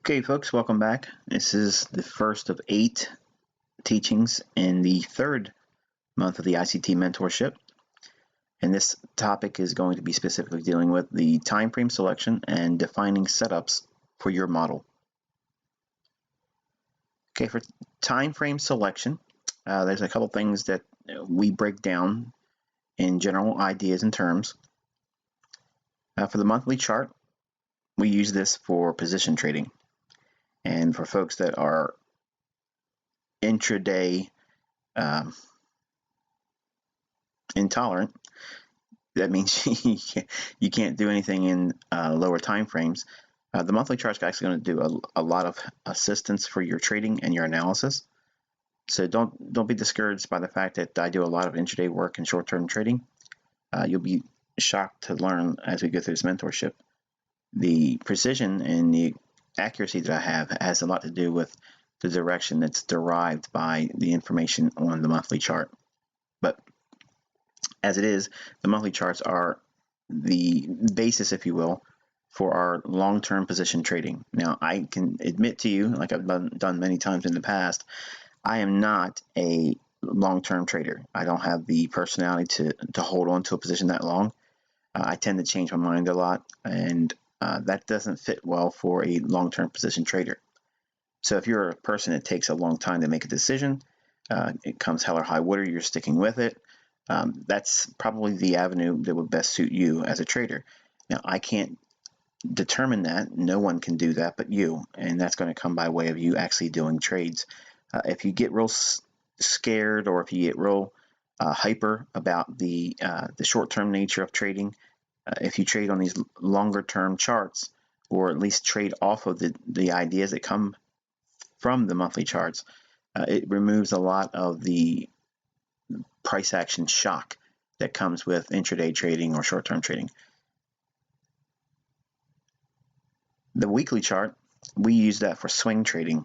Okay, folks, welcome back. This is the first of 8 teachings in the third month of the ICT mentorship. And this topic is going to be specifically dealing with the time frame selection and defining setups for your model. Okay, for time frame selection, there's a couple things that we break down in general ideas and terms. For the monthly chart, we use this for position trading. And for folks that are intraday intolerant, that means you can't do anything in lower time frames. The monthly chart is actually going to do a lot of assistance for your trading and your analysis. So don't be discouraged by the fact that I do a lot of intraday work and short-term trading. You'll be shocked to learn as we go through this mentorship. The precision and the accuracy that I have has a lot to do with the direction that's derived by the information on the monthly chart. But as it is, the monthly charts are the basis, if you will, for our long-term position trading. Now, I can admit to you, like I've done many times in the past, I am not a long-term trader. I don't have the personality to hold on to a position that long. I tend to change my mind a lot, and that doesn't fit well for a long-term position trader. So if you're a person that takes a long time to make a decision, it comes hell or high water, you're sticking with it, that's probably the avenue that would best suit you as a trader. Now, I can't determine that. No one can do that but you, and that's going to come by way of you actually doing trades. If you get real scared, or if you get real hyper about the short-term nature of trading, if you trade on these longer-term charts, or at least trade off of the ideas that come from the monthly charts, it removes a lot of the price action shock that comes with intraday trading or short-term trading. The weekly chart, we use that for swing trading.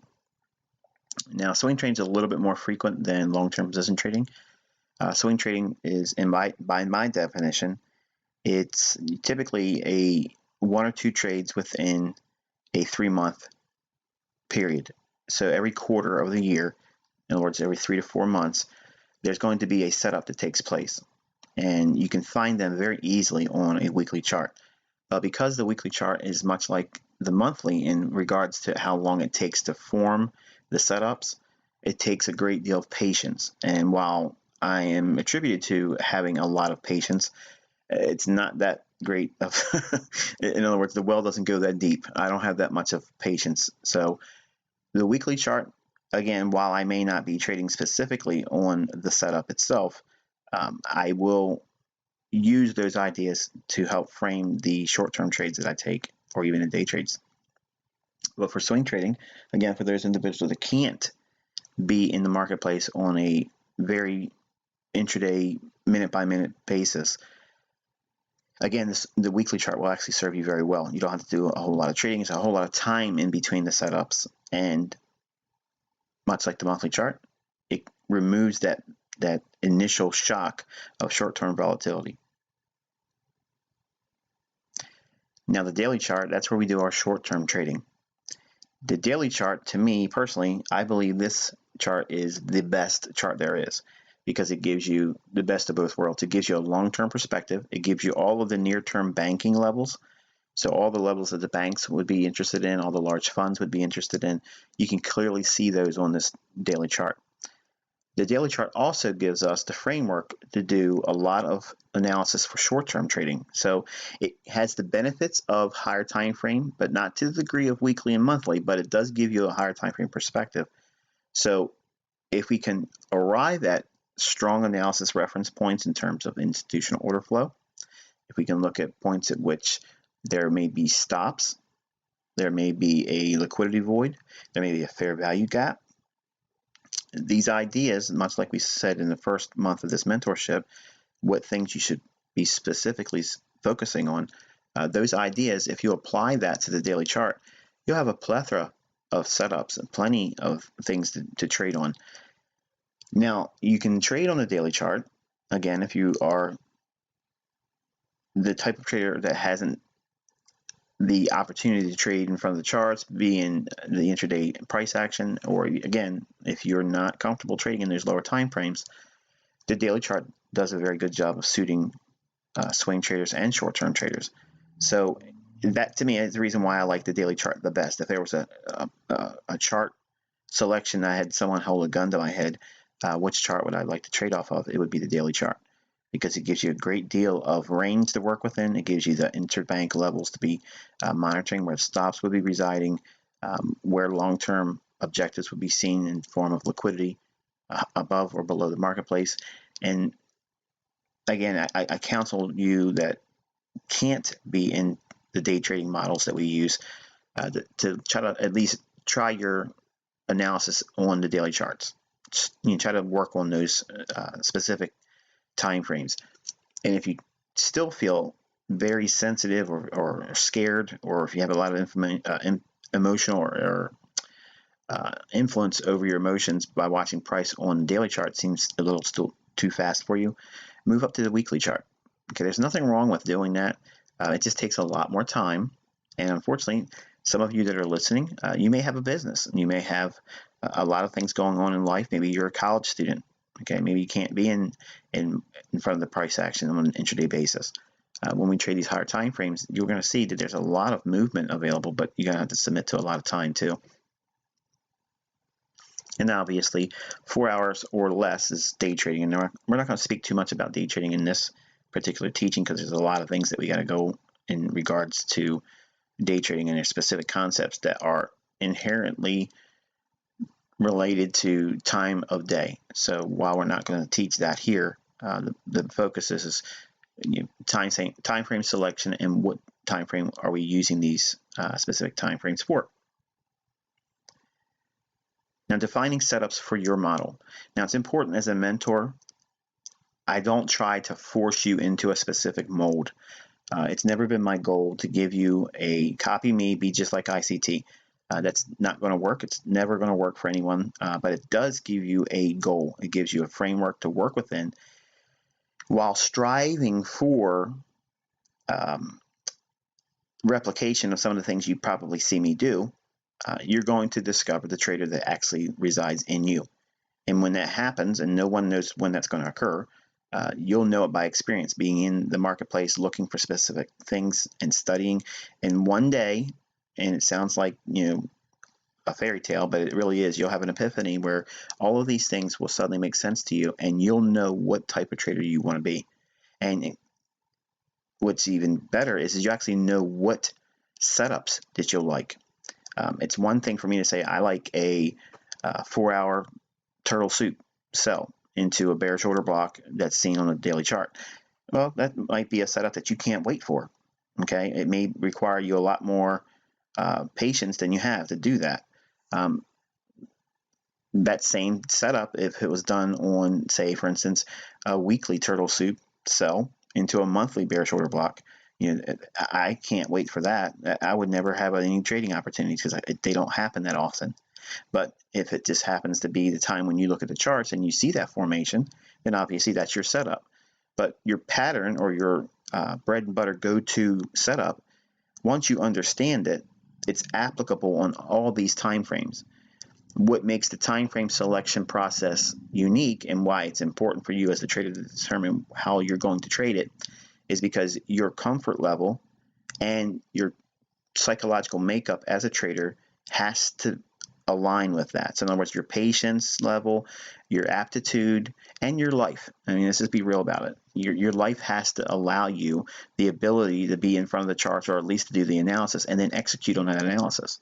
Now, swing trading is a little bit more frequent than long-term position trading. Swing trading is, by my definition, it's typically a 1 or 2 trades within a 3-month period. So every quarter of the year, in other words, every 3 to 4 months, there's going to be a setup that takes place. And you can find them very easily on a weekly chart. But because the weekly chart is much like the monthly in regards to how long it takes to form the setups, it takes a great deal of patience. And while I am attributed to having a lot of patience, it's not that great of in other words, the well doesn't go that deep. I don't have that much of patience. So the weekly chart, again, while I may not be trading specifically on the setup itself, I will use those ideas to help frame the short-term trades that I take, or even the day trades. But for swing trading, again, for those individuals that can't be in the marketplace on a very intraday, minute-by-minute basis, again, the weekly chart will actually serve you very well. You don't have to do a whole lot of trading. It's a whole lot of time in between the setups. And much like the monthly chart, it removes that initial shock of short-term volatility. Now, the daily chart, that's where we do our short-term trading. The daily chart, to me personally, I believe this chart is the best chart there is, because it gives you the best of both worlds. It gives you a long-term perspective. It gives you all of the near-term banking levels. So all the levels that the banks would be interested in, all the large funds would be interested in, you can clearly see those on this daily chart. The daily chart also gives us the framework to do a lot of analysis for short-term trading. So it has the benefits of higher time frame, but not to the degree of weekly and monthly, but it does give you a higher time frame perspective. So if we can arrive at strong analysis reference points in terms of institutional order flow, if we can look at points at which there may be stops, there may be a liquidity void, there may be a fair value gap, these ideas, much like we said in the first month of this mentorship, what things you should be specifically focusing on, those ideas, if you apply that to the daily chart, you'll have a plethora of setups and plenty of things to trade on. Now, you can trade on the daily chart, again, if you are the type of trader that hasn't the opportunity to trade in front of the charts, be in the intraday price action, or again, if you're not comfortable trading in those lower time frames, the daily chart does a very good job of suiting swing traders and short-term traders. So that to me is the reason why I like the daily chart the best. If there was a chart selection, I had someone hold a gun to my head, which chart would I like to trade off of? It would be the daily chart, because it gives you a great deal of range to work within. It gives you the interbank levels to be monitoring, where stops would be residing, where long-term objectives would be seen in form of liquidity above or below the marketplace. And again, I counsel you that can't be in the day trading models that we use to try to at least try your analysis on the daily charts. You try to work on those specific time frames. And if you still feel very sensitive or scared, or if you have a lot of emotional or influence over your emotions by watching price on the daily chart seems a little still too fast for you, move up to the weekly chart. Okay, there's nothing wrong with doing that. It just takes a lot more time. And unfortunately, some of you that are listening, you may have a business, and you may have a lot of things going on in life. Maybe you're a college student. Okay, maybe you can't be in front of the price action on an intraday basis. When we trade these higher time frames, you're going to see that there's a lot of movement available, but you're going to have to submit to a lot of time too. And obviously, 4 hours or less is day trading. And we're not going to speak too much about day trading in this particular teaching, because there's a lot of things that we got to go in regards to day trading, and there's specific concepts that are inherently related to time of day. So while we're not going to teach that here, the focus is time frame selection and what time frame are we using these specific time frames for. Now, defining setups for your model. Now, it's important as a mentor, I don't try to force you into a specific mold. It's never been my goal to give you a copy me, be just like ICT. That's not going to work. It's never going to work for anyone, but it does give you a goal. It gives you a framework to work within while striving for replication of some of the things you probably see me do. You're going to discover the trader that actually resides in you. And when that happens, and no one knows when that's going to occur, you'll know it by experience, being in the marketplace, looking for specific things and studying. And one day, and it sounds like, a fairy tale, but it really is, you'll have an epiphany where all of these things will suddenly make sense to you, and you'll know what type of trader you want to be. And what's even better is you actually know what setups that you'll like. It's one thing for me to say I like a 4-hour turtle soup sell into a bearish order block that's seen on a daily chart. Well, that might be a setup that you can't wait for. Okay, it may require you a lot more patience than you have to do that. That same setup, if it was done on, say, for instance, a weekly turtle soup sell into a monthly bearish order block, I can't wait for that. I would never have any trading opportunities because they don't happen that often. But if it just happens to be the time when you look at the charts and you see that formation, then obviously that's your setup. But your pattern, or your bread and butter go-to setup, once you understand it, it's applicable on all these time frames. What makes the time frame selection process unique, and why it's important for you as a trader to determine how you're going to trade it, is because your comfort level and your psychological makeup as a trader has to align with that. So in other words, your patience level, your aptitude, and your life. I mean, let's just be real about it. Your life has to allow you the ability to be in front of the charts, or at least to do the analysis and then execute on that analysis.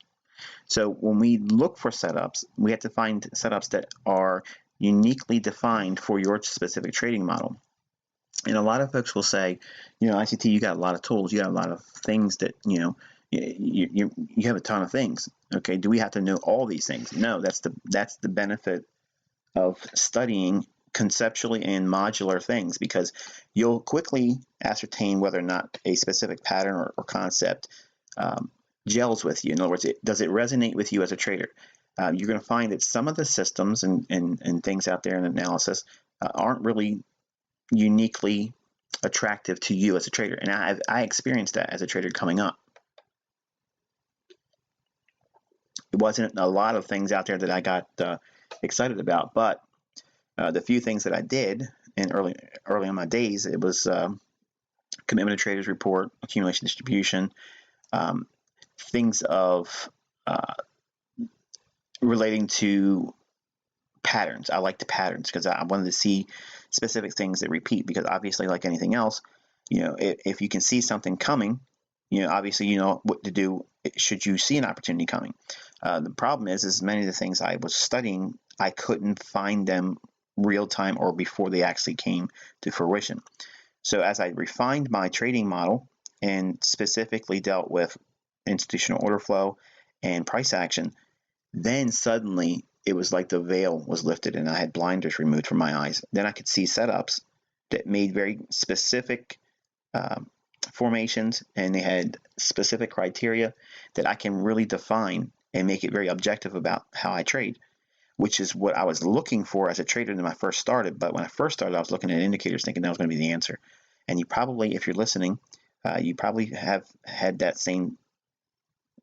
So when we look for setups, we have to find setups that are uniquely defined for your specific trading model. And a lot of folks will say, ICT, you got a lot of tools, you got a lot of things that, you have a ton of things. Okay, do we have to know all these things? No, that's the benefit of studying conceptually and modular things, because you'll quickly ascertain whether or not a specific pattern or concept gels with you. In other words, does it resonate with you as a trader? You're going to find that some of the systems and things out there in analysis aren't really uniquely attractive to you as a trader. And I experienced that as a trader coming up. It wasn't a lot of things out there that I got excited about, but the few things that I did in early in my days, it was commitment of traders report, accumulation distribution, things of relating to patterns. I liked the patterns because I wanted to see specific things that repeat, because obviously, like anything else, if you can see something coming, obviously you know what to do should you see an opportunity coming. The problem is many of the things I was studying, I couldn't find them real time or before they actually came to fruition. So as I refined my trading model and specifically dealt with institutional order flow and price action, then suddenly it was like the veil was lifted and I had blinders removed from my eyes. Then I could see setups that made very specific formations, and they had specific criteria that I can really define and make it very objective about how I trade, which is what I was looking for as a trader when I first started. But when I first started, I was looking at indicators thinking that was going to be the answer. And you probably, if you're listening, you probably have had that same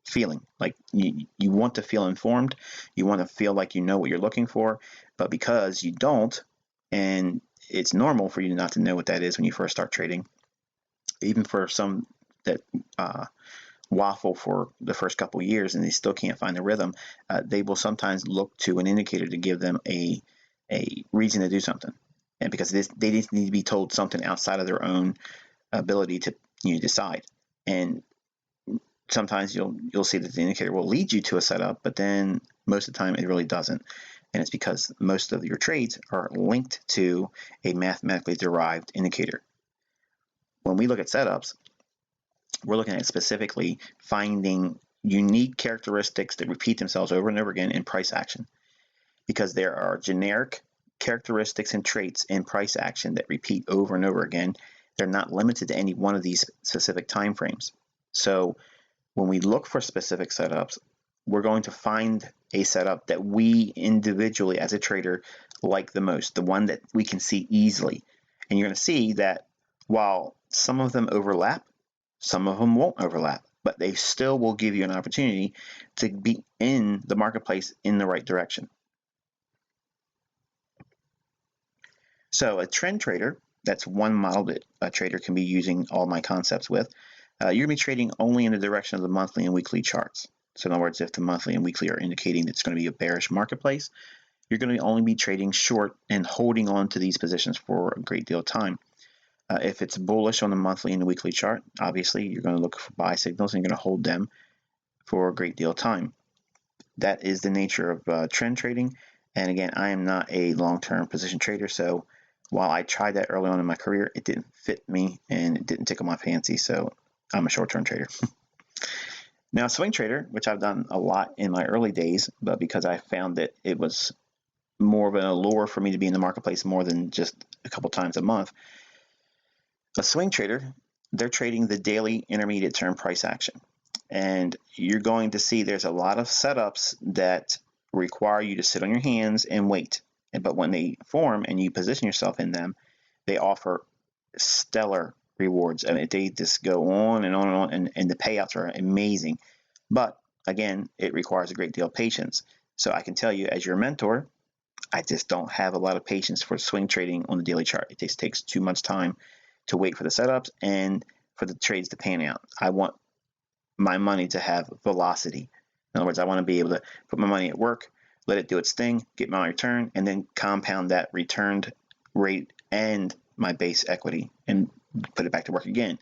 feeling. Like you want to feel informed, you want to feel like you know what you're looking for, but because you don't, and it's normal for you not to know what that is when you first start trading, even for some that waffle for the first couple of years and they still can't find the rhythm, they will sometimes look to an indicator to give them a reason to do something, and because they just need to be told something outside of their own ability to decide. And sometimes you'll see that the indicator will lead you to a setup, but then most of the time it really doesn't. And it's because most of your trades are linked to a mathematically derived indicator. When we look at setups, we're looking at specifically finding unique characteristics that repeat themselves over and over again in price action, because there are generic characteristics and traits in price action that repeat over and over again. They're not limited to any one of these specific time frames. So when we look for specific setups, we're going to find a setup that we individually as a trader like the most, the one that we can see easily. And you're going to see that while some of them overlap, some of them won't overlap, but they still will give you an opportunity to be in the marketplace in the right direction. So a trend trader, that's one model that a trader can be using all my concepts with. You're going to be trading only in the direction of the monthly and weekly charts. So in other words, if the monthly and weekly are indicating that it's going to be a bearish marketplace, you're going to only be trading short and holding on to these positions for a great deal of time. If it's bullish on the monthly and the weekly chart, obviously you're going to look for buy signals and you're going to hold them for a great deal of time. That is the nature of trend trading. And again, I am not a long-term position trader, so while I tried that early on in my career, it didn't fit me and it didn't tickle my fancy, so I'm a short-term trader. Now, swing trader, which I've done a lot in my early days, but because I found that it was more of an allure for me to be in the marketplace more than just a couple times a month. A swing trader, they're trading the daily intermediate term price action. And you're going to see there's a lot of setups that require you to sit on your hands and wait. But when they form and you position yourself in them, they offer stellar rewards. I mean, they just go on and on and on, and the payouts are amazing. But again, it requires a great deal of patience. So I can tell you, as your mentor, I just don't have a lot of patience for swing trading on the daily chart. It just takes too much time to wait for the setups and for the trades to pan out. I want my money to have velocity. In other words, I want to be able to put my money at work, let it do its thing, get my return, and then compound that returned rate and my base equity and put it back to work again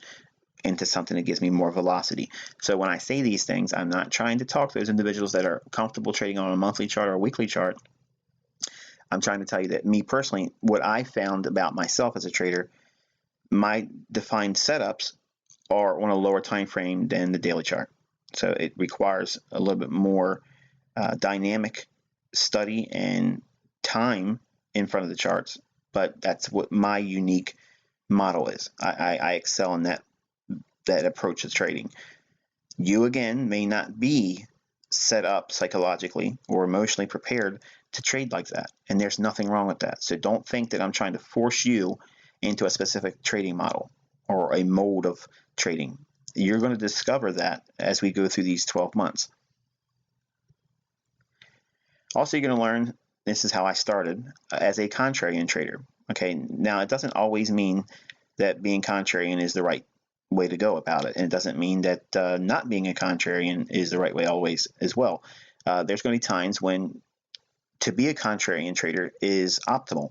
into something that gives me more velocity. So when I say these things, I'm not trying to talk to those individuals that are comfortable trading on a monthly chart or a weekly chart. I'm trying to tell you that me personally, what I found about myself as a trader, my defined setups are on a lower time frame than the daily chart. So it requires a little bit more dynamic study and time in front of the charts, but that's what my unique model is. I excel in that approach to trading. You, again, may not be set up psychologically or emotionally prepared to trade like that, and there's nothing wrong with that. So don't think that I'm trying to force you into a specific trading model or a mode of trading. You're going to discover that as we go through these 12 months. Also, you're going to learn, this is how I started, as a contrarian trader. Okay, now it doesn't always mean that being contrarian is the right way to go about it, and it doesn't mean that not being a contrarian is the right way always as well. There's going to be times when to be a contrarian trader is optimal,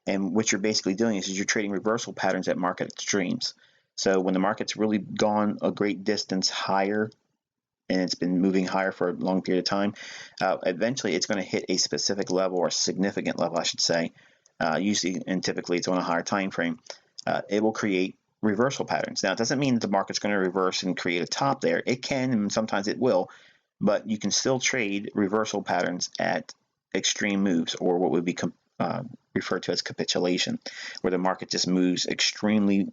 and what you're basically doing is you're trading reversal patterns at market extremes. So when the market's really gone a great distance higher and it's been moving higher for a long period of time, eventually it's going to hit a specific level, or a significant level, I should say. Usually and typically it's on a higher time frame. It will create reversal patterns. Now, it doesn't mean that the market's going to reverse and create a top there. It can, and sometimes it will, but you can still trade reversal patterns at extreme moves, or what would be referred to as capitulation, where the market just moves extremely,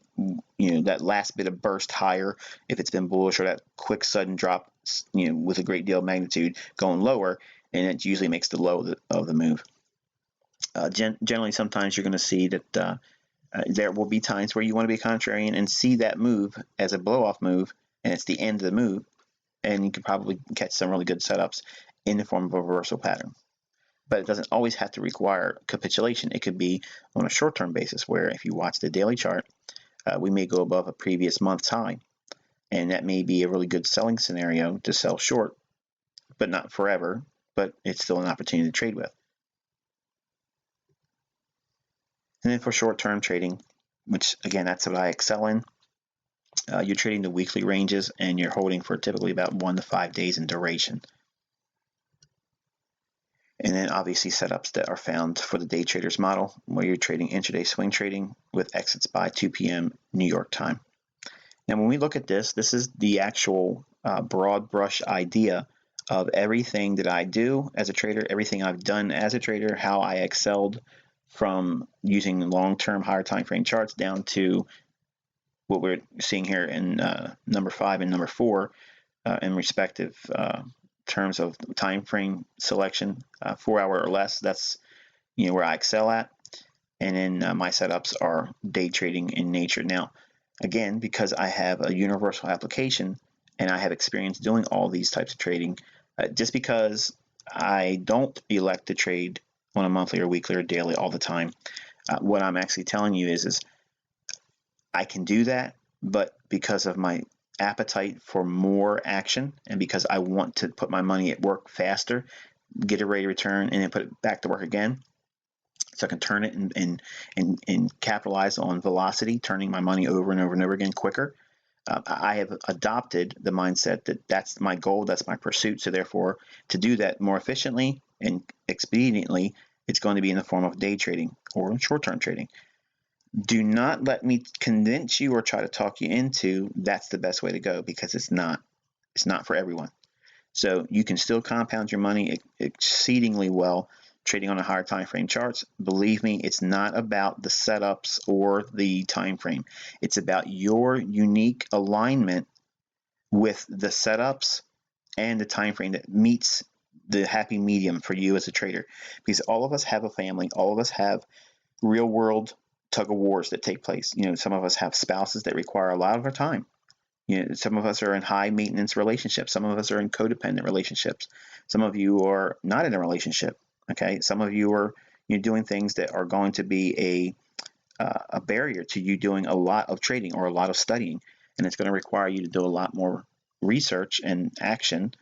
that last bit of burst higher if it's been bullish, or that quick sudden drop, with a great deal of magnitude going lower, and it usually makes the low of the move. Generally, sometimes you're going to see that there will be times where you want to be contrarian and see that move as a blow-off move, and it's the end of the move, and you can probably catch some really good setups in the form of a reversal pattern. But it doesn't always have to require capitulation. It could be on a short-term basis, where if you watch the daily chart, we may go above a previous month's high, and that may be a really good selling scenario to sell short, but not forever, but it's still an opportunity to trade with. And then for short-term trading, which again, that's what I excel in, you're trading the weekly ranges, and you're holding for typically about 1 to 5 days in duration. And then obviously setups that are found for the day traders model, where you're trading intraday swing trading with exits by 2 p.m. New York time. Now, when we look at this is the actual broad brush idea of everything that I do as a trader, everything I've done as a trader, how I excelled from using long-term higher time frame charts down to what we're seeing here in number 5 and number 4 in respective terms of time frame selection, 4 hour or less. That's where I excel at. And then my setups are day trading in nature. Now, again, because I have a universal application and I have experience doing all these types of trading, just because I don't elect to trade on a monthly or weekly or daily all the time, what I'm actually telling you is I can do that, but because of my appetite for more action, and because I want to put my money at work faster, get a rate of return, and then put it back to work again, so I can turn it and capitalize on velocity, turning my money over and over and over again quicker. I have adopted the mindset that that's my goal, that's my pursuit. So therefore, to do that more efficiently and expediently, it's going to be in the form of day trading or short-term trading. Do not let me convince you or try to talk you into that's the best way to go, because it's not. It's not for everyone. So you can still compound your money exceedingly well trading on a higher time frame charts. Believe me, it's not about the setups or the time frame. It's about your unique alignment with the setups and the time frame that meets the happy medium for you as a trader. Because all of us have a family, all of us have real world tug of wars that take place. Some of us have spouses that require a lot of our time. Some of us are in high maintenance relationships. Some of us are in codependent relationships. Some of you are not in a relationship. Okay, some of you are doing things that are going to be a barrier to you doing a lot of trading or a lot of studying, and it's going to require you to do a lot more research and action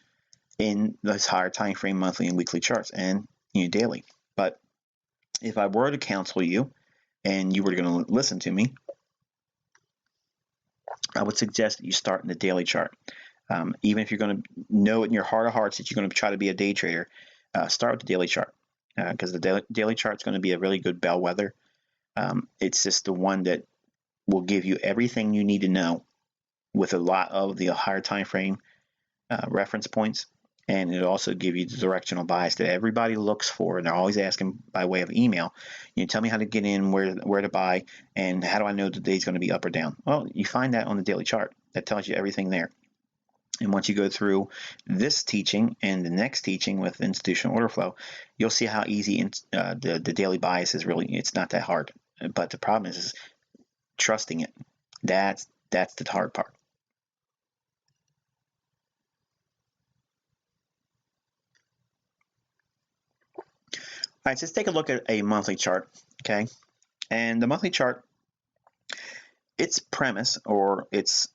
in those higher time frame monthly and weekly charts and daily. But if I were to counsel you and you were going to listen to me, I would suggest that you start in the daily chart. Even if you're going to know in your heart of hearts that you're going to try to be a day trader, start with the daily chart, because the daily chart is going to be a really good bellwether. It's just the one that will give you everything you need to know with a lot of the higher time frame reference points, and it'll also give you the directional bias that everybody looks for, and they're always asking by way of email. Tell me how to get in, where to buy, and how do I know the day's going to be up or down? Well, you find that on the daily chart. That tells you everything there. And once you go through this teaching and the next teaching with institutional order flow, you'll see how easy the daily bias is. Really, it's not that hard. But the problem is trusting it. That's the hard part. All right, so let's take a look at a monthly chart, okay? And the monthly chart, its premise or its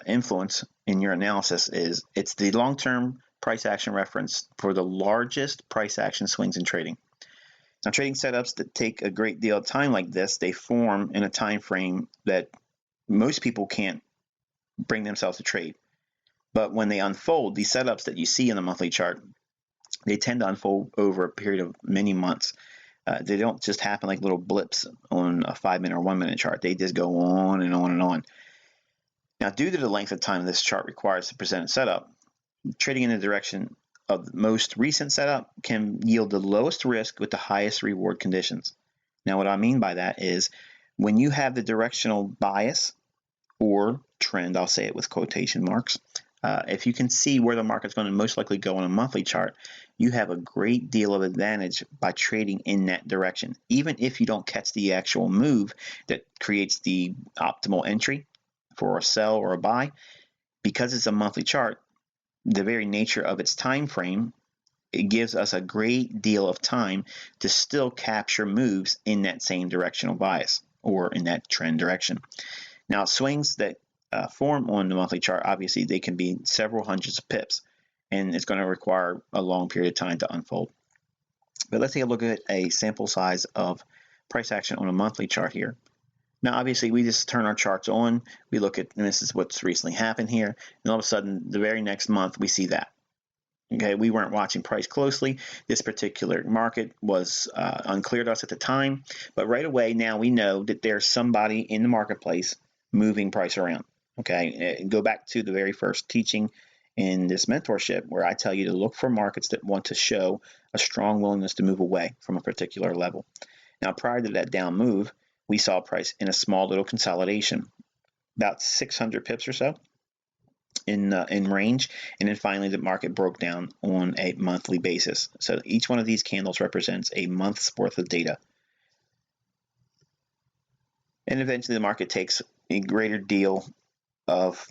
influence in your analysis is it's the long-term price action reference for the largest price action swings in trading. Now, trading setups that take a great deal of time like this, they form in a time frame that most people can't bring themselves to trade. But when they unfold, these setups that you see in the monthly chart, they tend to unfold over a period of many months. They don't just happen like little blips on a 5-minute or 1-minute chart. They just go on and on and on. Now, due to the length of time this chart requires to present a setup, trading in the direction of the most recent setup can yield the lowest risk with the highest reward conditions. Now, what I mean by that is when you have the directional bias or trend, I'll say it with quotation marks, if you can see where the market's going to most likely go on a monthly chart, you have a great deal of advantage by trading in that direction. Even if you don't catch the actual move that creates the optimal entry for a sell or a buy, because it's a monthly chart, the very nature of its time frame, it gives us a great deal of time to still capture moves in that same directional bias or in that trend direction. Now, swings that form on the monthly chart, obviously, they can be several hundreds of pips, and it's going to require a long period of time to unfold. But let's take a look at a sample size of price action on a monthly chart here. Now, obviously, we just turn our charts on. We look at, and this is what's recently happened here, and all of a sudden, the very next month, we see that. Okay, we weren't watching price closely. This particular market was unclear to us at the time, but right away now we know that there's somebody in the marketplace moving price around. Okay, go back to the very first teaching in this mentorship where I tell you to look for markets that want to show a strong willingness to move away from a particular level. Now, prior to that down move, we saw price in a small little consolidation, about 600 pips or so in range, and then finally the market broke down on a monthly basis. So each one of these candles represents a month's worth of data. And eventually the market takes a greater deal of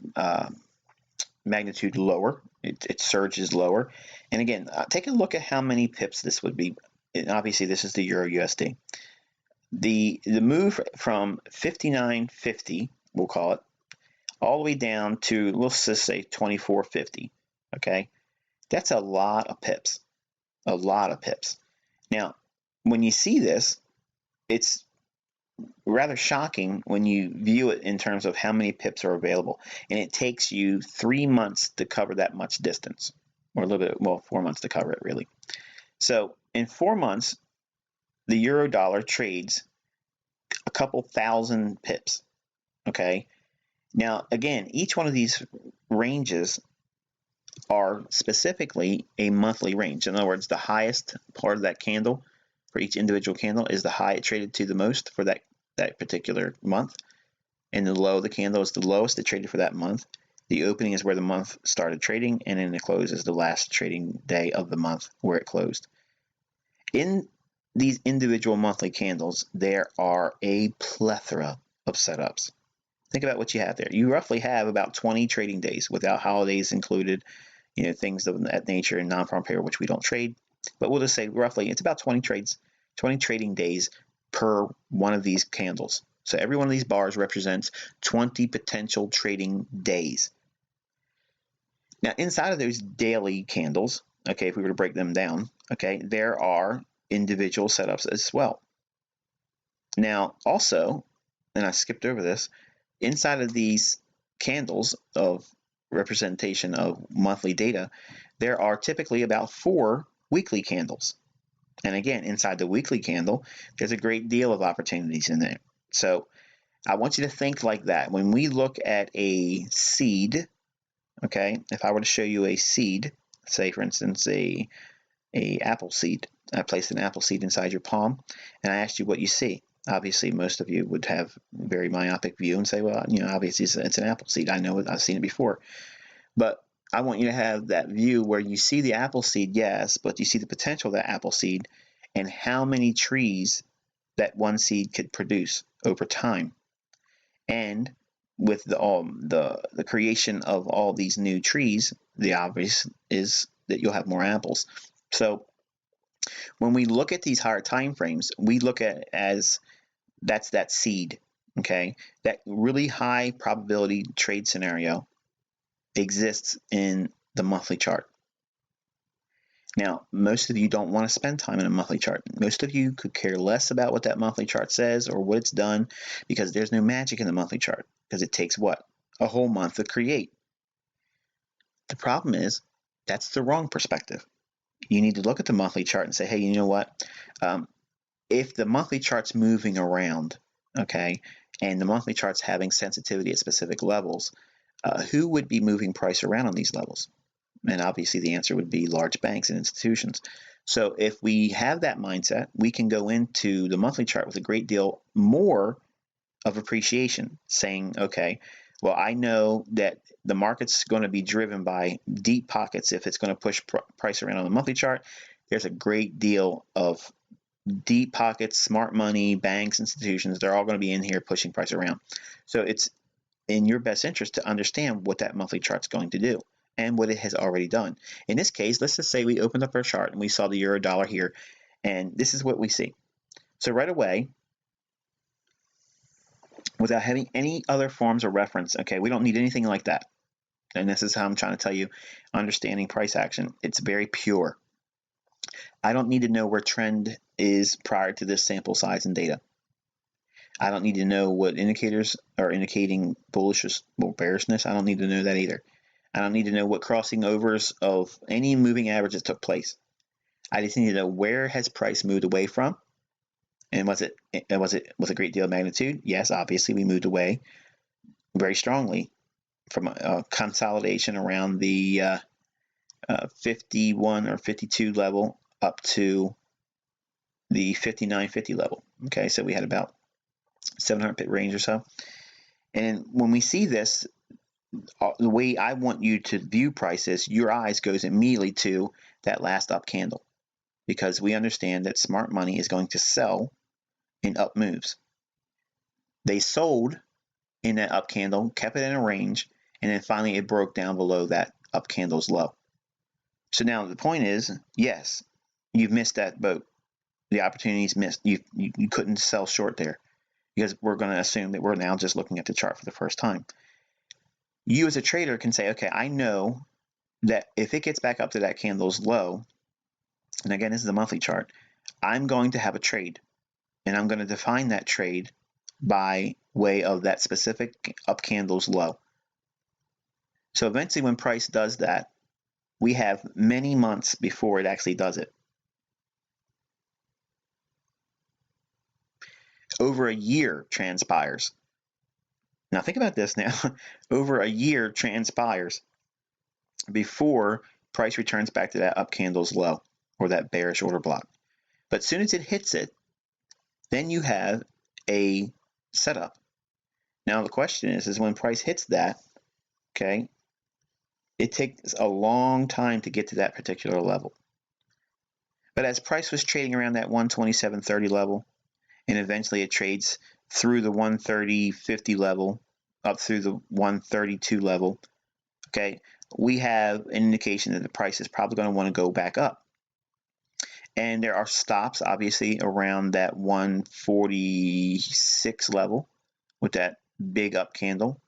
magnitude lower. It surges lower. And again, take a look at how many pips this would be. And obviously, this is the Euro USD. The move from 59.50, we'll call it, all the way down to, let's just say 24.50. Okay, that's a lot of pips. A lot of pips. Now, when you see this, it's rather shocking when you view it in terms of how many pips are available. And it takes you 3 months to cover that much distance, or a little bit, well, 4 months to cover it, really. So in 4 months, the euro dollar trades a couple thousand pips. Okay. Now, again, each one of these ranges are specifically a monthly range. In other words, the highest part of that candle for each individual candle is the high it traded to the most for that particular month, and the low of the candle is the lowest it traded for that month. The opening is where the month started trading, and then the close is the last trading day of the month where it closed. In these individual monthly candles, there are a plethora of setups. Think about what you have there. You roughly have about 20 trading days without holidays included, things of that nature, and non-farm payroll, which we don't trade. But we'll just say roughly it's about 20 trading days per one of these candles. So every one of these bars represents 20 potential trading days. Now, inside of those daily candles, okay, if we were to break them down, okay, there are individual setups as well. Now, also, and I skipped over this, inside of these candles of representation of monthly data, there are typically about 4 weekly candles. And again, inside the weekly candle, there's a great deal of opportunities in there. So I want you to think like that. When we look at a seed, okay, if I were to show you a seed, say for instance a apple seed, I placed an apple seed inside your palm, and I asked you what you see. Obviously, most of you would have a very myopic view and say, well, obviously it's an apple seed. I know it. I've seen it before. But I want you to have that view where you see the apple seed, yes, but you see the potential of that apple seed and how many trees that one seed could produce over time. And with the creation of all these new trees, the obvious is that you'll have more apples. So when we look at these higher time frames, we look at it as that's that seed, okay? That really high probability trade scenario exists in the monthly chart. Now, most of you don't want to spend time in a monthly chart. Most of you could care less about what that monthly chart says or what it's done because there's no magic in the monthly chart because it takes what? A whole month to create. The problem is that's the wrong perspective. You need to look at the monthly chart and say, hey, you know what? If the monthly chart's moving around, okay, and the monthly chart's having sensitivity at specific levels, who would be moving price around on these levels? And obviously the answer would be large banks and institutions. So if we have that mindset, we can go into the monthly chart with a great deal more of appreciation, saying, okay, well, I know that the market's going to be driven by deep pockets. If it's going to push price around on the monthly chart, there's a great deal of deep pockets, smart money, banks, institutions, they're all going to be in here pushing price around. So it's in your best interest to understand what that monthly chart's going to do and what it has already done. In this case, let's just say we opened up our chart and we saw the euro dollar here, and this is what we see. So right away, without having any other forms of reference, okay, we don't need anything like that. And this is how I'm trying to tell you, understanding price action, it's very pure. I don't need to know where trend is prior to this sample size and data. I don't need to know what indicators are indicating bullishness or bearishness. I don't need to know that either. I don't need to know what crossing overs of any moving averages took place. I just need to know where has price moved away from, and was it with a great deal of magnitude? Yes, obviously we moved away very strongly from a consolidation around the 51 or 52 level up to the 59.50 level. Okay, so we had about 700 pip range or so. And when we see this, the way I want you to view prices, your eyes goes immediately to that last up candle, because we understand that smart money is going to sell in up moves. They sold in that up candle, kept it in a range, and then finally it broke down below that up candle's low. So now the point is, yes, you've missed that boat. The opportunity's missed. You couldn't sell short there, because we're going to assume that we're now just looking at the chart for the first time. You as a trader can say, okay, I know that if it gets back up to that candle's low, and again, this is a monthly chart, I'm going to have a trade, and I'm going to define that trade by way of that specific up candle's low. So eventually when price does that, we have many months before it actually does it. Over a year transpires. Now think about this now. Over a year transpires before price returns back to that up candle's low or that bearish order block. But as soon as it hits it, then you have a setup. Now the question is when price hits that, okay, it takes a long time to get to that particular level. But as price was trading around that 127.30 level, and eventually it trades through the 130.50 level up through the 132 level, okay, we have an indication that the price is probably going to want to go back up. And there are stops, obviously, around that 146 level with that big up candle.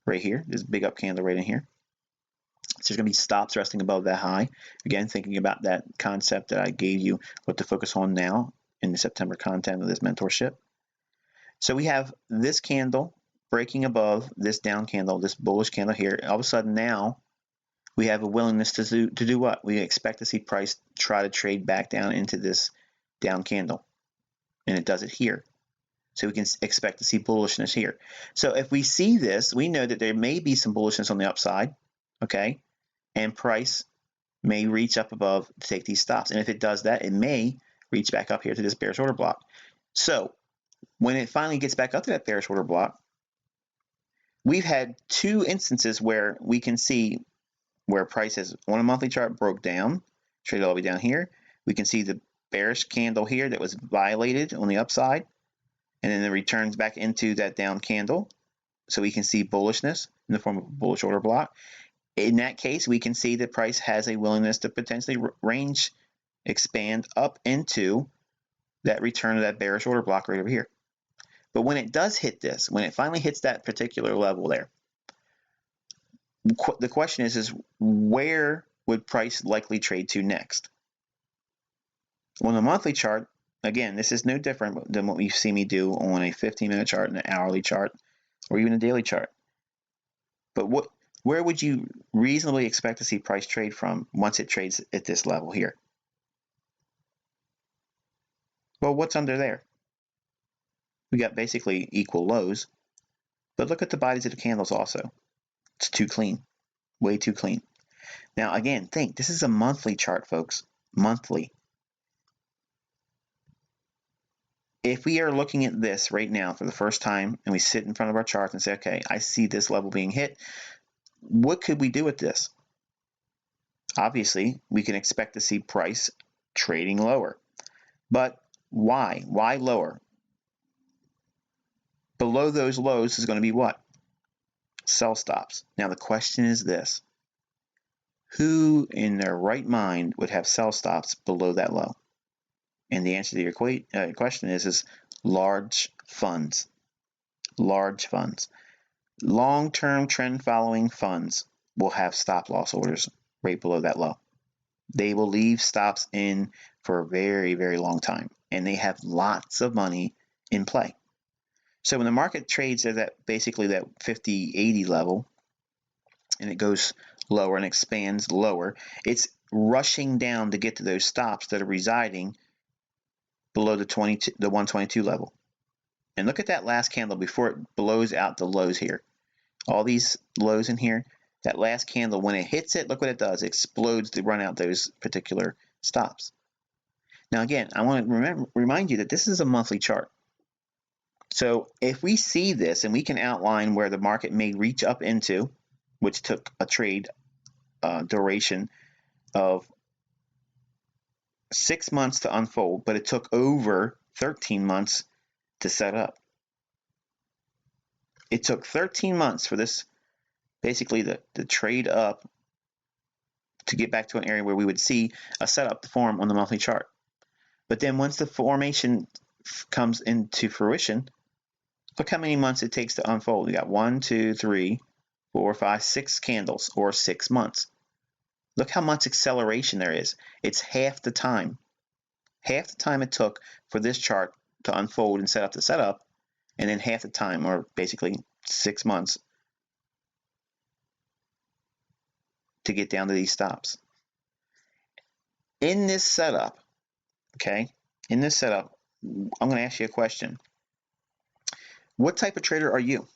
right here, this big up candle right in here. So there's going to be stops resting above that high. Again, thinking about that concept that I gave you what to focus on now in the September content of this mentorship. So we have this candle breaking above this down candle, this bullish candle here. All of a sudden now we have a willingness to do what? We expect to see price try to trade back down into this down candle. And it does it here. So we can expect to see bullishness here. So if we see this, we know that there may be some bullishness on the upside, okay? And price may reach up above to take these stops. And if it does that, it may reach back up here to this bearish order block. So when it finally gets back up to that bearish order block, we've had two instances where we can see where price has on a monthly chart broke down, traded all the way down here. We can see the bearish candle here that was violated on the upside, and then it returns back into that down candle. So we can see bullishness in the form of a bullish order block. In that case, we can see that price has a willingness to potentially range expand up into that return of that bearish order block right over here. But when it does hit this, when it finally hits that particular level there, the question is where would price likely trade to next? On the monthly chart, again, this is no different than what you see me do on a 15-minute chart, and an hourly chart, or even a daily chart. But where would you reasonably expect to see price trade from once it trades at this level here? Well, what's under there? We got basically equal lows, but look at the bodies of the candles also. It's too clean, way too clean. Now, again, think, this is a monthly chart, folks, monthly. If we are looking at this right now for the first time and we sit in front of our chart and say, okay, I see this level being hit, what could we do with this? Obviously, we can expect to see price trading lower. But why? Why lower? Below those lows is going to be what? Sell stops. Now, the question is this. Who in their right mind would have sell stops below that low? And the answer to your question is large funds. Large funds. Long-term trend following funds will have stop loss orders right below that low. They will leave stops in for a very, very long time, and they have lots of money in play. So when the market trades at that basically that 50-80 level, and it goes lower and expands lower, it's rushing down to get to those stops that are residing below the 122 level. And look at that last candle before it blows out the lows here. All these lows in here, that last candle, when it hits it, look what it does. It explodes to run out those particular stops. Now again, I want to remind you that this is a monthly chart. So if we see this and we can outline where the market may reach up into, which took a trade duration of 6 months to unfold, but it took over 13 months to set up. It took 13 months for this, basically the trade up to get back to an area where we would see a setup to form on the monthly chart. But then once the formation comes into fruition, look how many months it takes to unfold. We got 1, 2, 3, 4, 5, 6 candles, or 6 months. Look how much acceleration there is. It's half the time. Half the time it took for this chart to unfold and set up the setup, and then half the time, or basically 6 months, to get down to these stops. In this setup, okay, I'm going to ask you a question. What type of trader are you?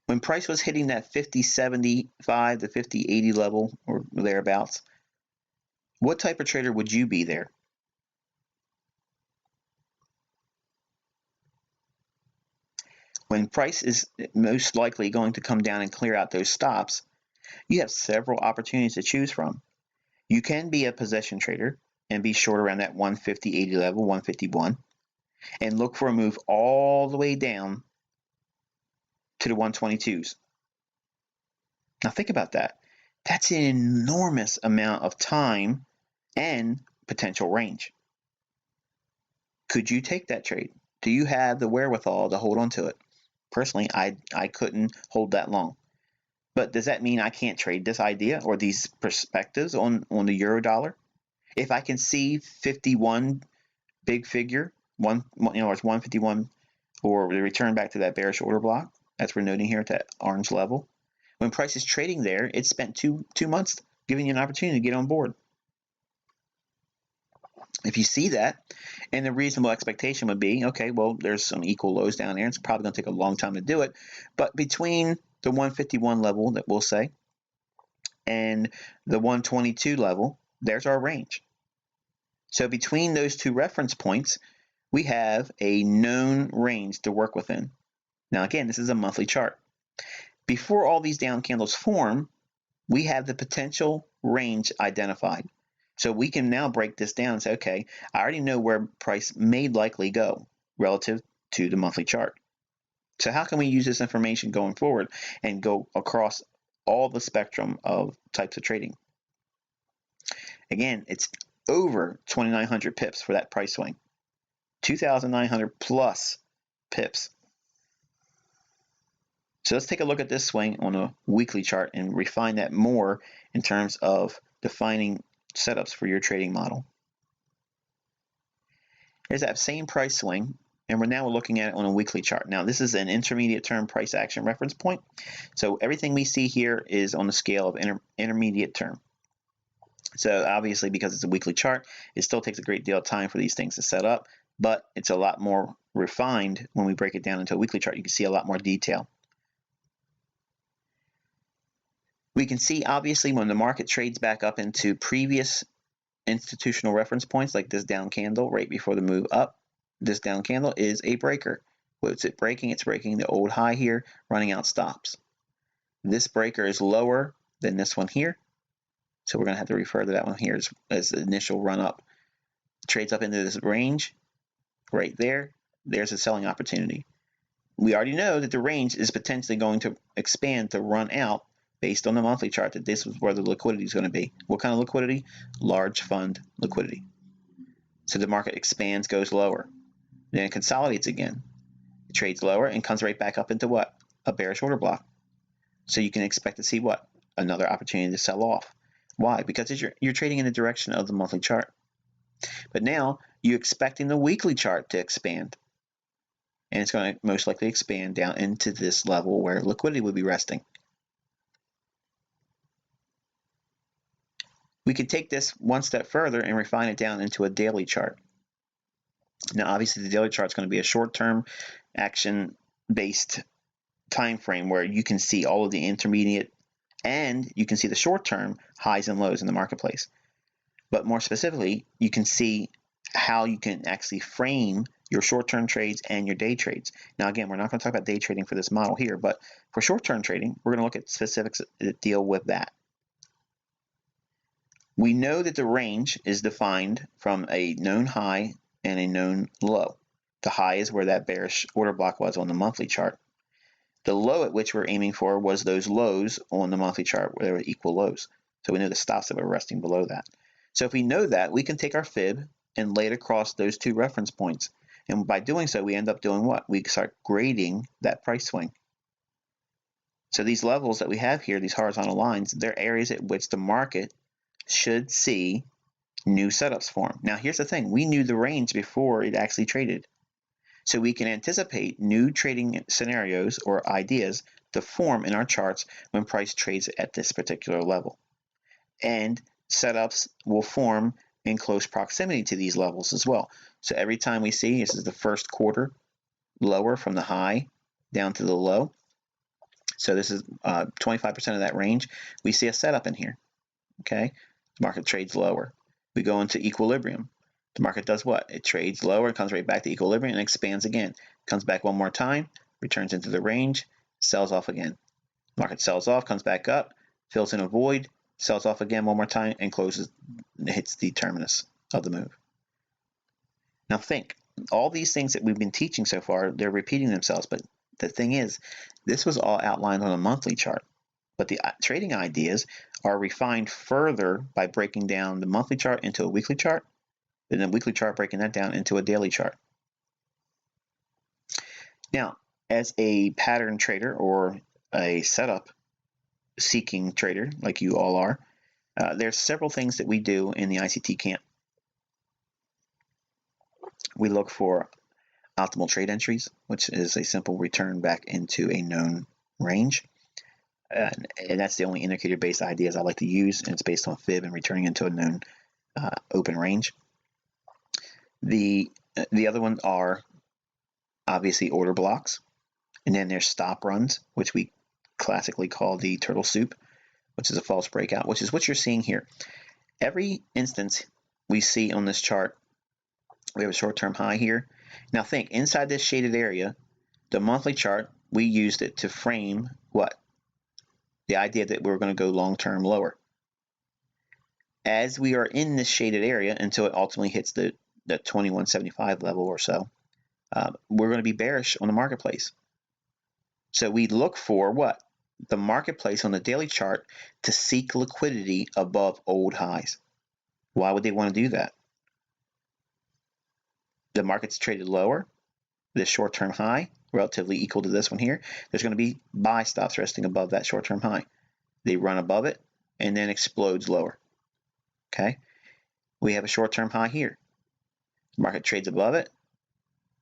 When price was hitting that 50.75 to 50.80 level or thereabouts, what type of trader would you be there? When price is most likely going to come down and clear out those stops, you have several opportunities to choose from. You can be a possession trader and be short around that 150.80 level, 151, and look for a move all the way down to the 122s. Now think about that. That's an enormous amount of time and potential range. Could you take that trade? Do you have the wherewithal to hold on to it? personally, I couldn't hold that long. But does that mean I can't trade this idea or these perspectives on the euro dollar? If I can see 51 big figure, it's 151, or the return back to that bearish order block, as we're noting here at that orange level. When price is trading there, it spent two months giving you an opportunity to get on board. If you see that, and the reasonable expectation would be, okay, well, there's some equal lows down there. It's probably going to take a long time to do it. But between the 151 level that we'll say and the 122 level, there's our range. So between those two reference points, we have a known range to work within. Now, again, this is a monthly chart. Before all these down candles form, we have the potential range identified. So we can now break this down and say, okay, I already know where price may likely go relative to the monthly chart. So how can we use this information going forward and go across all the spectrum of types of trading? Again, it's over 2,900 pips for that price swing. 2,900 plus pips. So let's take a look at this swing on a weekly chart and refine that more in terms of defining setups for your trading model. Here's that same price swing, and we're now looking at it on a weekly chart. Now, this is an intermediate term price action reference point. So everything we see here is on the scale of intermediate term. So obviously, because it's a weekly chart, it still takes a great deal of time for these things to set up, but it's a lot more refined when we break it down into a weekly chart. You can see a lot more detail. We can see, obviously, when the market trades back up into previous institutional reference points, like this down candle right before the move up, this down candle is a breaker. What's it breaking? It's breaking the old high here, running out stops. This breaker is lower than this one here, so we're going to have to refer to that one here as the initial run up. Trades up into this range right there. There's a selling opportunity. We already know that the range is potentially going to expand to run out based on the monthly chart, that this is where the liquidity is going to be. What kind of liquidity? Large fund liquidity. So the market expands, goes lower. Then it consolidates again. It trades lower and comes right back up into what? A bearish order block. So you can expect to see what? Another opportunity to sell off. Why? Because you're trading in the direction of the monthly chart. But now you're expecting the weekly chart to expand. And it's going to most likely expand down into this level where liquidity would be resting. We could take this one step further and refine it down into a daily chart. Now, obviously, the daily chart is going to be a short-term action-based time frame where you can see all of the intermediate and you can see the short-term highs and lows in the marketplace. But more specifically, you can see how you can actually frame your short-term trades and your day trades. Now, again, we're not going to talk about day trading for this model here, but for short-term trading, we're going to look at specifics that deal with that. We know that the range is defined from a known high and a known low. The high is where that bearish order block was on the monthly chart. The low at which we're aiming for was those lows on the monthly chart where there were equal lows. So we know the stops that were resting below that. So if we know that, we can take our fib and lay it across those two reference points. And by doing so, we end up doing what? We start grading that price swing. So these levels that we have here, these horizontal lines, they're areas at which the market should see new setups form. Now, here's the thing. We knew the range before it actually traded. So we can anticipate new trading scenarios or ideas to form in our charts when price trades at this particular level. And setups will form in close proximity to these levels as well. So every time we see, this is the first quarter lower from the high down to the low. So this is 25% of that range. We see a setup in here. Okay. The market trades lower. We go into equilibrium. The market does what? It trades lower, comes right back to equilibrium, and expands again. Comes back one more time, returns into the range, sells off again. The market sells off, comes back up, fills in a void, sells off again one more time, and closes, hits the terminus of the move. Now think, all these things that we've been teaching so far, they're repeating themselves, but the thing is, this was all outlined on a monthly chart. But the trading ideas are refined further by breaking down the monthly chart into a weekly chart, and then weekly chart breaking that down into a daily chart. Now, As a pattern trader or a setup seeking trader like you all are, there's several things that we do in the ICT camp. We look for optimal trade entries, which is a simple return back into a known range. And that's the only indicator-based ideas I like to use, and it's based on fib and returning into a known open range. The other ones are obviously order blocks, and then there's stop runs, which we classically call the turtle soup, which is a false breakout, which is what you're seeing here. Every instance we see on this chart, we have a short-term high here. Now think, inside this shaded area, the monthly chart, we used it to frame what? The idea that we're going to go long-term lower. As we are in this shaded area until it ultimately hits the 2175 level or so, we're going to be bearish on the marketplace. So we look for what? The marketplace on the daily chart to seek liquidity above old highs. Why would they want to do that? The market's traded lower, this short-term high, relatively equal to this one here. There's going to be buy stops resting above that short-term high. They run above it and then explodes lower. Okay, we have a short-term high here. The market trades above it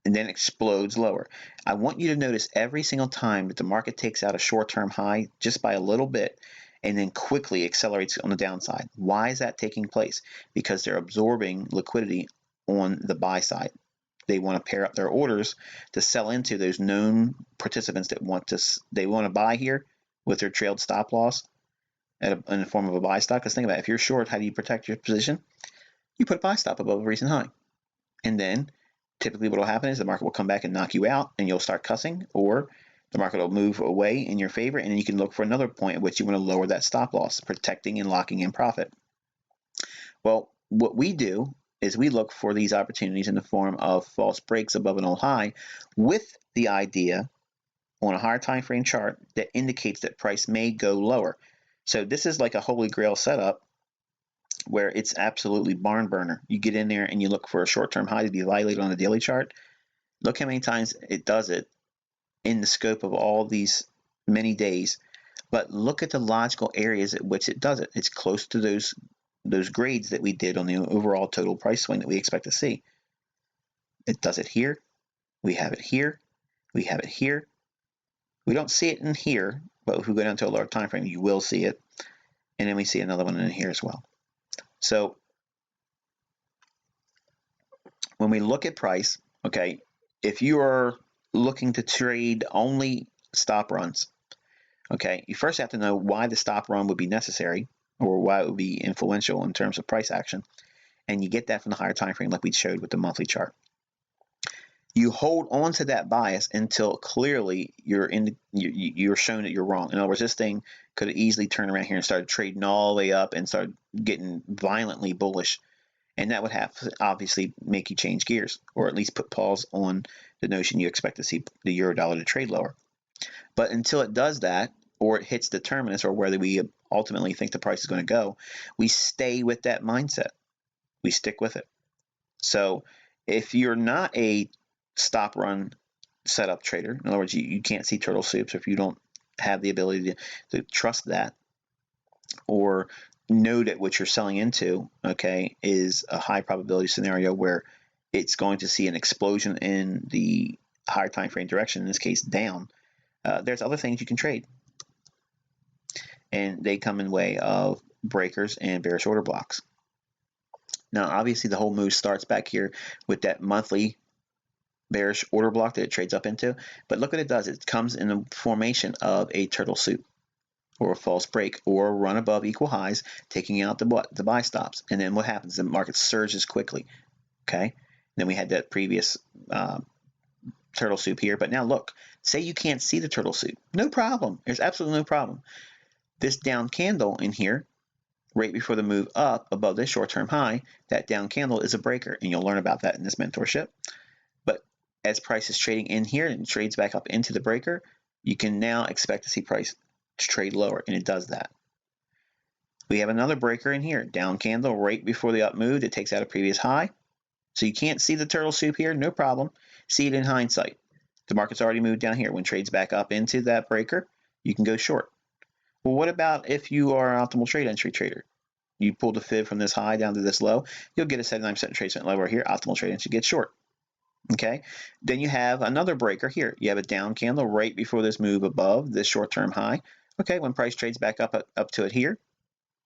and then explodes lower. I want you to notice every single time that the market takes out a short-term high just by a little bit and then quickly accelerates on the downside. Why is that taking place? Because they're absorbing liquidity on the buy side. They want to pair up their orders to sell into those known participants that want to buy here with their trailed stop loss in the form of a buy stop. Because think about it, if you're short, how do you protect your position? You put a buy stop above a recent high. And then typically what will happen is the market will come back and knock you out and you'll start cussing, or the market will move away in your favor, and then you can look for another point at which you want to lower that stop loss, protecting and locking in profit. Well, what we do is we look for these opportunities in the form of false breaks above an old high with the idea on a higher time frame chart that indicates that price may go lower. So this is like a holy grail setup where it's absolutely barn burner. You get in there and you look for a short-term high to be violated on the daily chart. Look how many times it does it in the scope of all these many days. But look at the logical areas at which it does it. It's close to those grades that we did on the overall total price swing that we expect to see. It does it here. We have it here. We have it here. We don't see it in here, but if we go down to a lower time frame, you will see it. And then we see another one in here as well. So when we look at price, okay, if you are looking to trade only stop runs, okay, you first have to know why the stop run would be necessary or why it would be influential in terms of price action. And you get that from the higher time frame like we showed with the monthly chart. You hold on to that bias until clearly you're shown that you're wrong. In other words, this thing could have easily turned around here and started trading all the way up and started getting violently bullish. And that would have to obviously make you change gears, or at least put pause on the notion you expect to see the euro dollar to trade lower. But until it does that, or it hits the terminus, or whether we ultimately think the price is going to go, we stay with that mindset. We stick with it. So if you're not a stop run setup trader, in other words, you can't see turtle soups, if you don't have the ability to trust that or know that what you're selling into, okay, is a high probability scenario where it's going to see an explosion in the higher time frame direction, in this case down, there's other things you can trade, and they come in way of breakers and bearish order blocks. Now obviously the whole move starts back here with that monthly bearish order block that it trades up into, but look what it does. It comes in the formation of a turtle soup or a false break or a run above equal highs, taking out the buy stops. And then what happens? The market surges quickly. Okay, then we had that previous turtle soup here, but now look, say you can't see the turtle soup, no problem. There's absolutely no problem. This down candle in here right before the move up above this short-term high, that down candle is a breaker, and you'll learn about that in this mentorship. But as price is trading in here and trades back up into the breaker, you can now expect to see price to trade lower, and it does that. We have another breaker in here, down candle right before the up move that takes out a previous high. So you can't see the turtle soup here, no problem. See it in hindsight. The market's already moved down here. When trades back up into that breaker, you can go short. Well, what about if you are an optimal trade entry trader? You pull the fib from this high down to this low, you'll get a 79% retracement level here. Optimal trade entry, get short. Okay, then you have another breaker here. You have a down candle right before this move above this short-term high. Okay, when price trades back up to it here,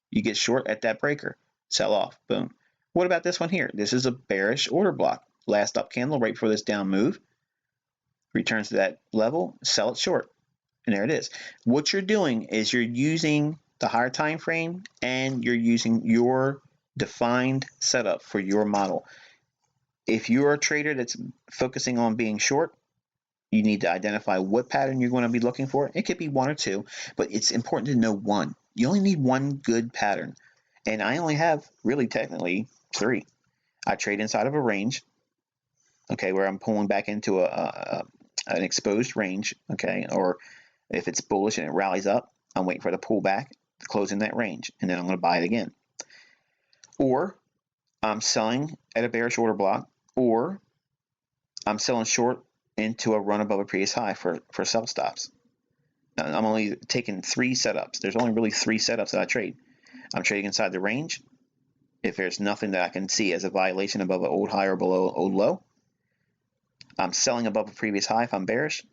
you get short at that breaker. Sell off, boom. What about this one here? This is a bearish order block. Last up candle right before this down move. Returns to that level, sell it short. And there it is. What you're doing is you're using the higher time frame and you're using your defined setup for your model. If you're a trader that's focusing on being short, you need to identify what pattern you're going to be looking for. It could be one or two, but it's important to know one. You only need one good pattern. And I only have really technically three. I trade inside of a range, okay, where I'm pulling back into an exposed range, okay, or if it's bullish and it rallies up, I'm waiting for the pullback to close in that range, and then I'm going to buy it again. Or I'm selling at a bearish order block, or I'm selling short into a run above a previous high for sell stops. I'm only taking three setups. There's only really three setups that I trade. I'm trading inside the range. If there's nothing that I can see as a violation above an old high or below old low, I'm selling above a previous high if I'm bearish,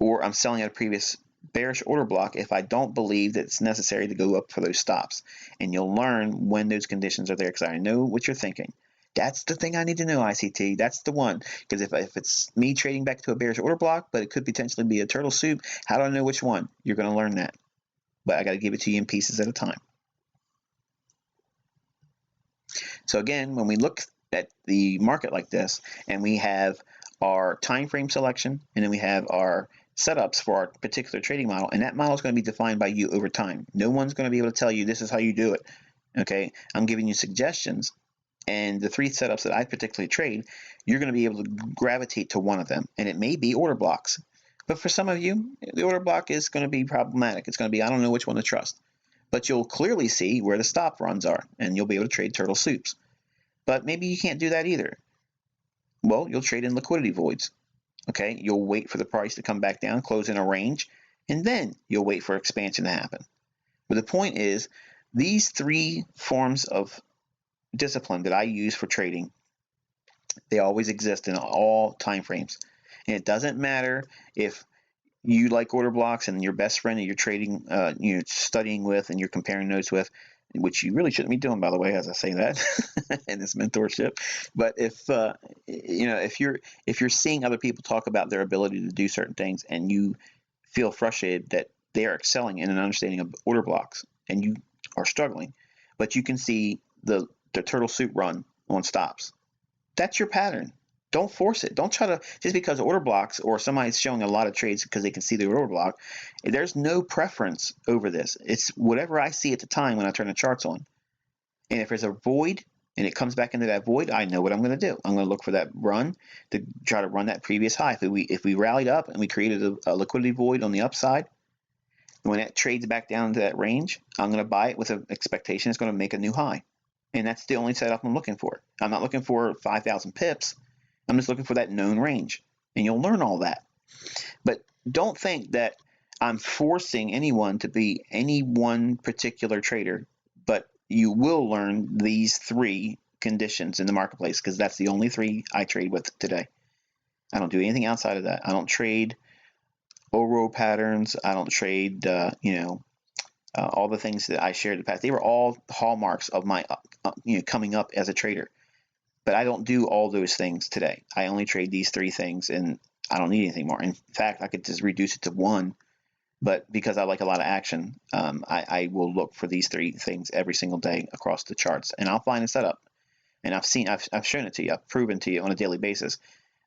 or I'm selling at a previous bearish order block if I don't believe that it's necessary to go up for those stops. And you'll learn when those conditions are there, because I know what you're thinking. That's the thing I need to know, ICT. That's the one. Because if it's me trading back to a bearish order block, but it could potentially be a turtle soup, how do I know which one? You're going to learn that. But I got to give it to you in pieces at a time. So again, when we look at the market like this, and we have our time frame selection, and then we have our setups for our particular trading model, and that model is going to be defined by you over time. No one's going to be able to tell you this is how you do it. Okay, I'm giving you suggestions, and the three setups that I particularly trade, you're going to be able to gravitate to one of them, and it may be order blocks. But for some of you, the order block is going to be problematic. It's going to be, I don't know which one to trust. But you'll clearly see where the stop runs are, and you'll be able to trade turtle soups. But maybe you can't do that either. Well, you'll trade in liquidity voids. Okay, you'll wait for the price to come back down, close in a range, and then you'll wait for expansion to happen. But the point is, these three forms of discipline that I use for trading, they always exist in all time frames. And it doesn't matter if you like order blocks and your best friend that you're trading, you're studying with and you're comparing notes with, which you really shouldn't be doing, by the way, as I say that in this mentorship. But if you're seeing other people talk about their ability to do certain things, and you feel frustrated that they are excelling in an understanding of order blocks, and you are struggling, but you can see the turtle soup run on stops, that's your pattern. Don't force it. Don't try to, just because order blocks or somebody's showing a lot of trades because they can see the order block, there's no preference over this. It's whatever I see at the time when I turn the charts on. And if there's a void and it comes back into that void, I know what I'm going to do. I'm going to look for that run to try to run that previous high. If we rallied up and we created a liquidity void on the upside, when it trades back down into that range, I'm going to buy it with an expectation it's going to make a new high. And that's the only setup I'm looking for. I'm not looking for 5,000 pips. I'm just looking for that known range, and you'll learn all that. But don't think that I'm forcing anyone to be any one particular trader, but you will learn these three conditions in the marketplace, because that's the only three I trade with today. I don't do anything outside of that. I don't trade Oro patterns. I don't trade, all the things that I shared in the past. They were all hallmarks of my, coming up as a trader. But I don't do all those things today. I only trade these three things, and I don't need anything more. In fact, I could just reduce it to one, but because I like a lot of action, I will look for these three things every single day across the charts, and I'll find a setup. And I've shown it to you. I've proven to you on a daily basis.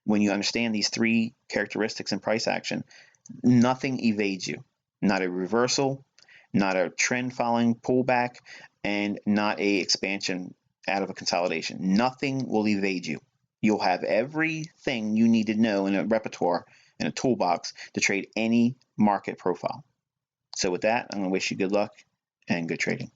When you understand these three characteristics in price action, nothing evades you. Not a reversal, not a trend following pullback, and not a expansion out of a consolidation. Nothing will evade you. You'll have everything you need to know in a repertoire, in a toolbox, to trade any market profile. So with that, I'm going to wish you good luck and good trading.